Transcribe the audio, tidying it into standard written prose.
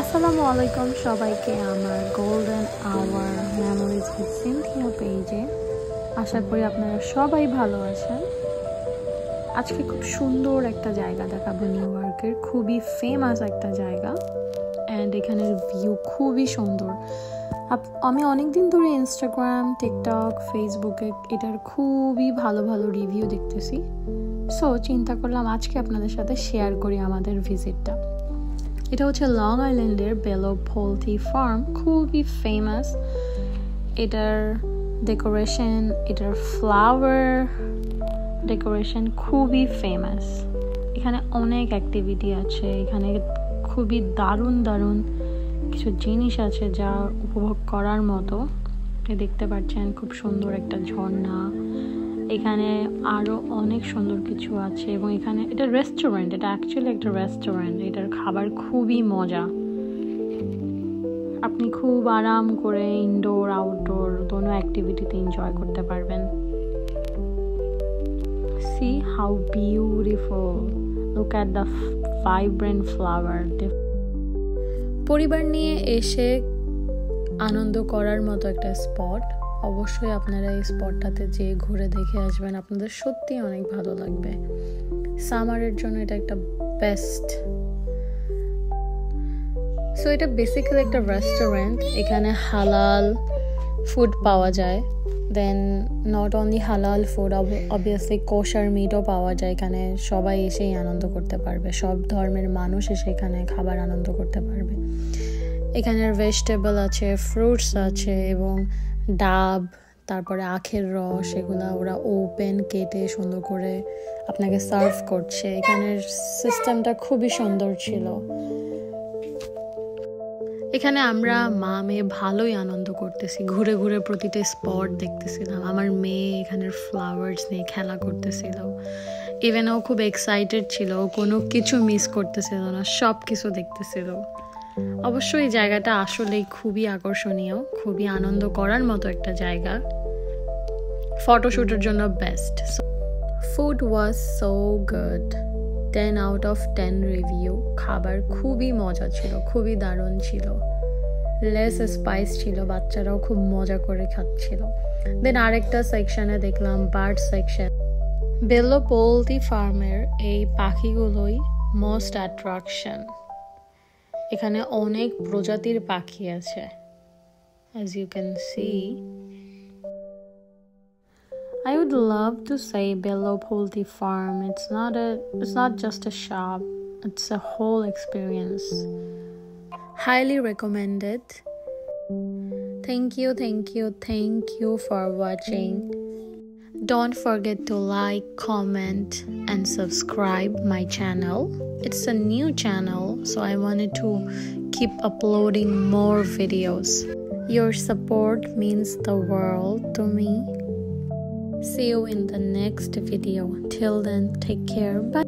আসসালামু আলাইকুম সবাইকে আমার golden hour memories with Sinthia পেজে। আশা করি আপনারা সবাই ভালো আছেন। আজকে খুব সুন্দর একটা জায়গা দেখাবো, নিউ ইয়র্কের খুবই ফেমাস একটা জায়গা, অ্যান্ড এখানের ভিউ খুবই সুন্দর। আমি অনেকদিন ধরে ইনস্টাগ্রাম, টিকটক, ফেসবুকে এটার খুবই ভালো ভালো রিভিউ দেখতেছি। সো চিন্তা করলাম আজকে আপনাদের সাথে শেয়ার করি আমাদের ভিজিটটা। এটা হচ্ছে লং আইল্যান্ডের বেলো পোলট্রি ফার্ম, খুবই ফেমাস। এটার ডেকোরেশন, এটার ফ্লাওয়ার ডেকোরেশন খুবই ফেমাস। এখানে অনেক অ্যাক্টিভিটি আছে, এখানে খুবই দারুণ দারুণ কিছু জিনিস আছে যা উপভোগ করার মতো। দেখতে পাচ্ছেন খুব সুন্দর একটা ঝর্ণা, এখানে আরও অনেক সুন্দর কিছু আছে। এবং এখানে এটা রেস্টুরেন্ট, এটা অ্যাকচুয়ালি একটা রেস্টুরেন্ট। এটার খাবার খুবই মজা, আপনি খুব আরাম করে ইনডোর আউটডোর দোনো অ্যাক্টিভিটিতে এনজয় করতে পারবেন। C how beautiful, look at the vibrant flower. পরিবার নিয়ে এসে আনন্দ করার মতো একটা স্পট। অবশ্যই আপনারা এই স্পটটাতে যেয়ে ঘুরে দেখে আসবেন, আপনাদের সত্যি অনেক ভালো লাগবে। সামারের জন্য এটা একটা বেস্ট। সো এটা বেসিক্যালি একটা রেস্টুরেন্ট, এখানে হালাল ফুড পাওয়া যায়। দেন নট অনলি হালাল ফুড, অবভিয়াসলি কোশার মিটও পাওয়া যায়। এখানে সবাই এসেই আনন্দ করতে পারবে, সব ধর্মের মানুষ এসে এখানে খাবার আনন্দ করতে পারবে। এখানের ভেজিটেবল আছে, ফ্রুটস আছে এবং ডাব, তারপরে আখের রস, এগুলা ওরা ওপেন কেটে সুন্দর করে আপনাকে সার্ভ করছে। এখানের সিস্টেমটা খুবই সুন্দর ছিল। এখানে আমরা মা মেয়ে ভালোই আনন্দ করতেছি, ঘুরে ঘুরে প্রতিটা স্পট দেখতেছিলাম। আমার মেয়ে এখানের ফ্লাওয়ার্স নিয়ে খেলা করতেছিল, ইভেন ও খুব এক্সাইটেড ছিল, ও কোনো কিছু মিস করতেছিল না, সব কিছু দেখতেছিল। অবশ্যই এই জায়গাটা আসলেই খুবই আকর্ষণীয়, খুবই আনন্দ করার মতো একটা জায়গা, ফটোশুটের জন্য best. Food was so good, 10 out of 10 review. খাবার খুবই মজা ছিল, খুবই দারুণ ছিল, লেস স্পাইস ছিল, বাচ্চারাও খুব মজা করে খাচ্ছিল। দেন আরেকটা সেকশনে দেখলাম বার্ড সেকশন। বেলো পোলট্রি ফার্মের এই পাখিগুলোই মোস্ট অ্যাট্রাকশন। এখানে অনেক প্রজাতির পাখি আছে, as you can see. I would love to say Bello Poultry Farm. It's not just a shop, it's a whole experience. Highly recommended. Thank you for watching. Don't forget to like, comment and subscribe my channel. It's a new channel, so I wanted to keep uploading more videos. Your support means the world to me. See you in the next video. Till then, take care. Bye.